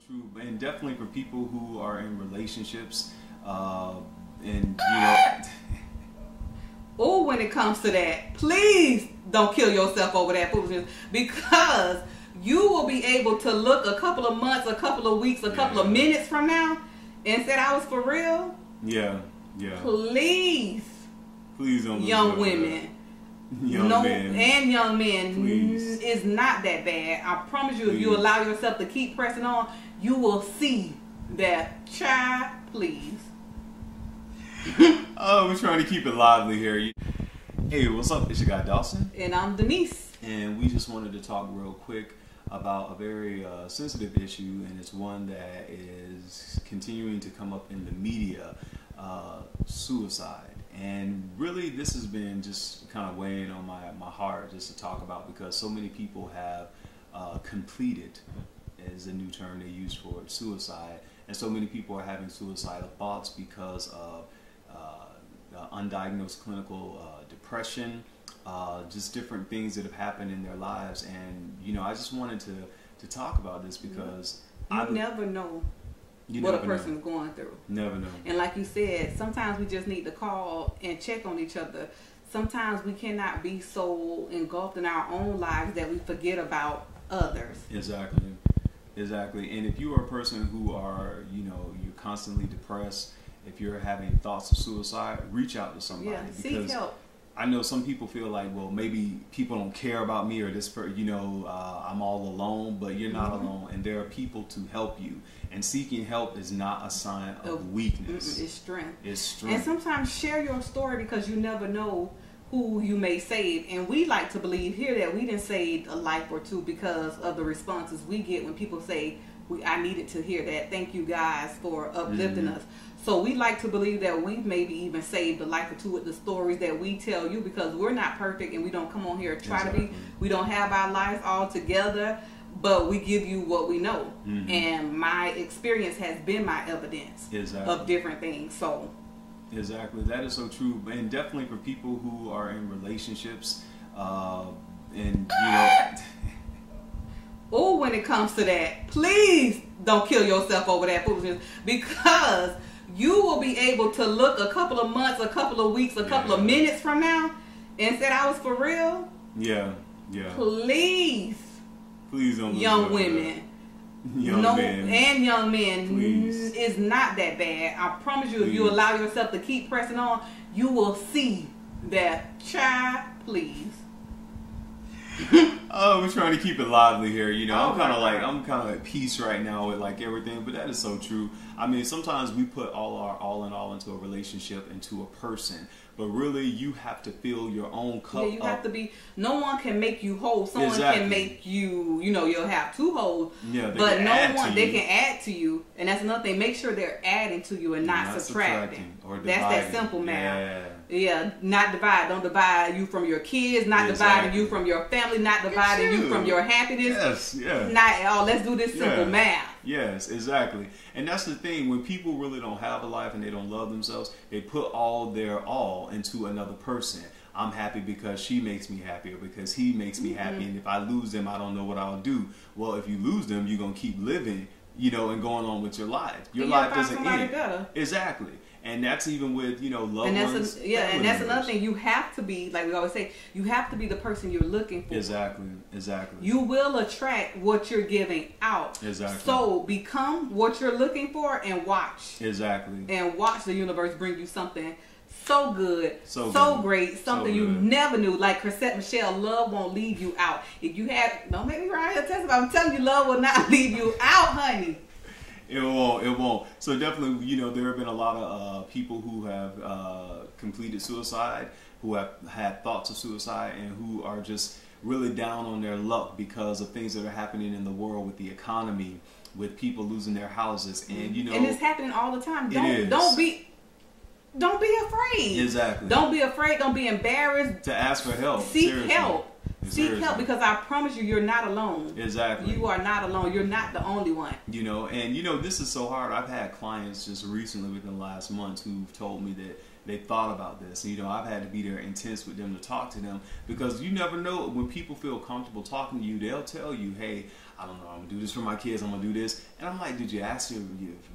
True, and definitely for people who are in relationships, Oh, when it comes to that, please don't kill yourself over that foolishness, because you will be able to look a couple of months, a couple of weeks, a couple of minutes from now and said I was for real. Yeah. Please Don't. Young women. Young men. And young men, please. It's not that bad. I promise you, if you allow yourself to keep pressing on, you will see that. Child, please. Oh, we're trying to keep it lively here. Hey, what's up? It's your guy Dawson. And I'm Denise. And we just wanted to talk real quick about a very sensitive issue, and it's one that is continuing to come up in the media, suicide. And really this has been just kind of weighing on my heart just to talk about, because so many people have completed, is a new term they use for it, suicide. And so many people are having suicidal thoughts because of undiagnosed clinical depression, just different things that have happened in their lives. And I just wanted to talk about this because you never know what a person's going through. Never know. And like you said, sometimes we just need to call and check on each other. Sometimes we cannot be so engulfed in our own lives that we forget about others. Exactly. And if you are a person who are, you're constantly depressed, if you're having thoughts of suicide, reach out to somebody. Yeah, seek help. I know some people feel like, well, maybe people don't care about me, or this, I'm all alone, but you're not alone, and there are people to help you. And seeking help is not a sign of weakness. It's strength. It's strength. And sometimes share your story, because you never know who you may save. And we like to believe here that we done saved a life or two because of the responses we get when people say, I needed to hear that. Thank you guys for uplifting us. So we like to believe that we've maybe even saved a life or two with the stories that we tell you, because we're not perfect and we don't come on here to try to be. We don't have our lives all together, but we give you what we know. And my experience has been my evidence of different things. So exactly, that is so true. And definitely for people who are in relationships, oh, when it comes to that, please don't kill yourself over that foolishness, because you will be able to look a couple of months, a couple of weeks, a couple of minutes from now and said I was for real. Yeah. Please don't. Young women. And young men, please. It's not that bad. I promise you, if you allow yourself to keep pressing on, you will see that. Child, please. Oh, we're trying to keep it lively here. I'm kind of at peace right now with everything, but that is so true. I mean, sometimes we put all in all into a relationship, into a person, but really you have to fill your own cup up. You have to be. No one can make you whole. Someone can make you. You'll have two holes. Yeah, but no one they can add to you, and that's another thing. Make sure they're adding to you and not subtracting. Or that's that simple math. Yeah, not divide. Don't divide you from your kids. Not dividing you from your family. Not dividing you from your happiness. Not at all. Let's do this simple math. Yes, exactly. And that's the thing. When people really don't have a life and they don't love themselves, they put all their all into another person. I'm happy because she makes me happy, or because he makes me happy. And if I lose them, I don't know what I'll do. Well, if you lose them, you're going to keep living, and going on with your life. Your life doesn't end. Better. Exactly. And that's even with, loved ones. And that's another thing. You have to be, like we always say, you have to be the person you're looking for. Exactly. You will attract what you're giving out. Exactly. So become what you're looking for and watch. Exactly. And watch the universe bring you something so good, so great, something you never knew. Like Chrisette Michelle, love won't leave you out. If you have, don't make me right here testify. I'm telling you, love will not leave you out, honey. It won't. So definitely, there have been a lot of people who have completed suicide, who have had thoughts of suicide, and who are just really down on their luck because of things that are happening in the world with the economy, with people losing their houses, and and it's happening all the time. Don't be afraid. Exactly. Don't be afraid. Don't be embarrassed to ask for help. Seek help. Seek help, because I promise you're not alone. Exactly. You are not alone. You're not the only one. And this is so hard. I've had clients just recently within the last month who've told me that they thought about this. You know, I've had to be there intense with them to talk to them, because you never know when people feel comfortable talking to you. They'll tell you, hey, I don't know, I'm gonna do this for my kids, I'm gonna do this. And I'm like, did you ask your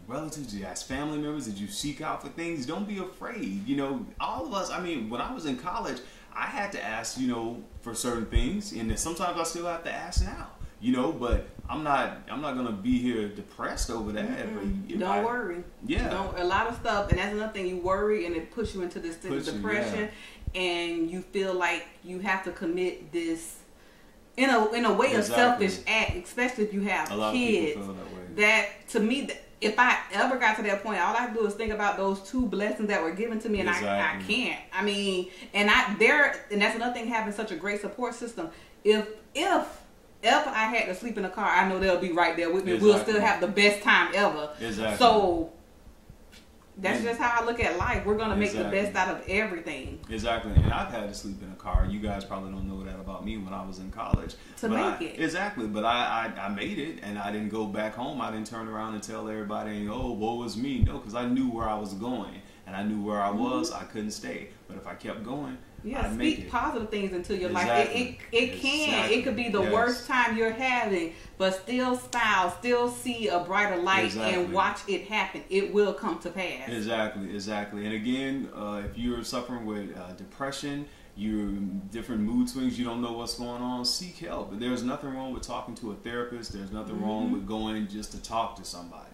relatives? Did you ask family members? Did you seek out for things? Don't be afraid. You know, all of us, I mean, when I was in college, I had to ask, you know, for certain things, and sometimes I still have to ask now. You know, but I'm not gonna be here depressed over that. But don't worry. Yeah. A lot of stuff, and that's another thing. You worry, and it puts you into this state of depression, and you feel like you have to commit this in a way of selfish act, especially if you have a lot kids. Of people feel that way. That to me, if I ever got to that point, all I do is think about those 2 blessings that were given to me, and I can't. I mean, and that's another thing, having such a great support system. If I had to sleep in a car, I know they'll be right there with me. We'll still have the best time ever. Exactly. So that's just how I look at life. We're gonna make the best out of everything. Exactly. And I've had to sleep in a car. You guys probably don't know that about me when I was in college. Exactly. But I made it, and I didn't go back home. I didn't turn around and tell everybody, oh, woe is me. No, because I knew where I was going, and I knew where I was. I couldn't stay. But if I kept going, yeah, speak positive things into your life. It could be the worst time you're having, but still smile, still see a brighter light, and watch it happen. It will come to pass. Exactly. And again, if you're suffering with depression, you're different mood swings, you don't know what's going on, seek help. There's nothing wrong with talking to a therapist. There's nothing wrong with going just to talk to somebody.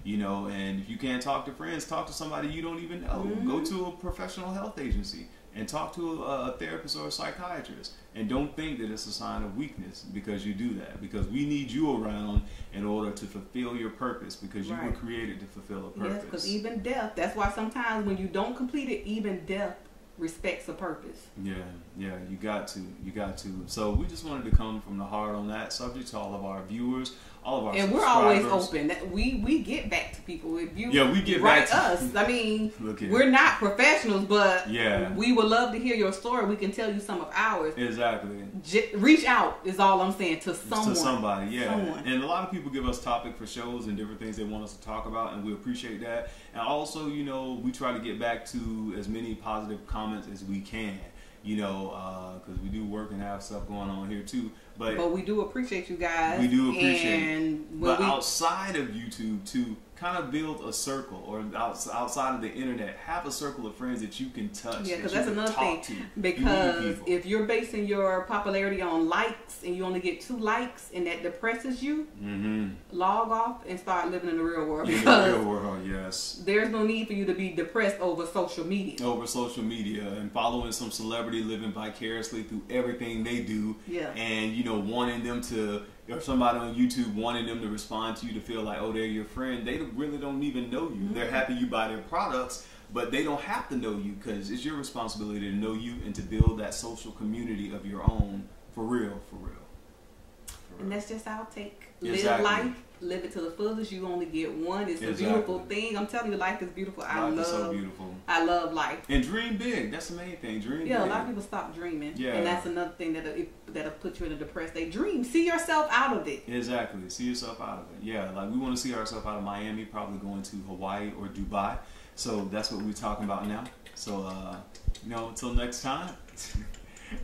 You know, and if you can't talk to friends, talk to somebody you don't even know. Go to a professional health agency and talk to a therapist or a psychiatrist. And don't think that it's a sign of weakness because you do that. Because we need you around in order to fulfill your purpose, because you were created to fulfill a purpose. Yes, because even death, that's why sometimes when you don't complete it, even death respects a purpose. Yeah, you got to. So we just wanted to come from the heart on that subject to all of our viewers, all of our and we're always open. We get back to people. If you we get write back to us, I mean, we're not professionals, but we would love to hear your story. We can tell you some of ours. Exactly. Reach out is all I'm saying to someone. To somebody, And a lot of people give us topic for shows and different things they want us to talk about, and we appreciate that. And also, you know, we try to get back to as many positive comments as we can. You know, because we do work and have stuff going on here too. But we do appreciate you guys. We do appreciate and but outside of YouTube too, kind of build a circle, or outside of the internet, have a circle of friends that you can touch. Yeah, because that's another thing. Because if you're basing your popularity on likes and you only get 2 likes and that depresses you, log off and start living in the real world. In the real world, yes. There's no need for you to be depressed over social media. And following some celebrity living vicariously through everything they do. Yeah. And, you know, wanting them to, or somebody on YouTube wanting them to respond to you to feel like, oh, they're your friend. They really don't even know you. They're happy you buy their products, but they don't have to know you, because it's your responsibility to know you and to build that social community of your own for real. And that's just our take. Live life, live it to the fullest. You only get one. It's a beautiful thing. I'm telling you, life is beautiful. Life is so beautiful. I love life. And dream big. That's the main thing. Dream big. Yeah, a lot of people stop dreaming. Yeah. And that's another thing that'll put you in a depressed state. Dream. See yourself out of it. Exactly. See yourself out of it. Yeah, like we want to see ourselves out of Miami, probably going to Hawaii or Dubai. So that's what we're talking about now. So, you know, until next time,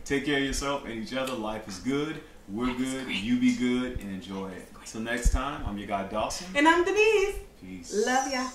take care of yourself and each other. Life is good. We're good. You be good and enjoy it. Till next time, I'm your guy Dawson. And I'm Denise. Peace. Love ya.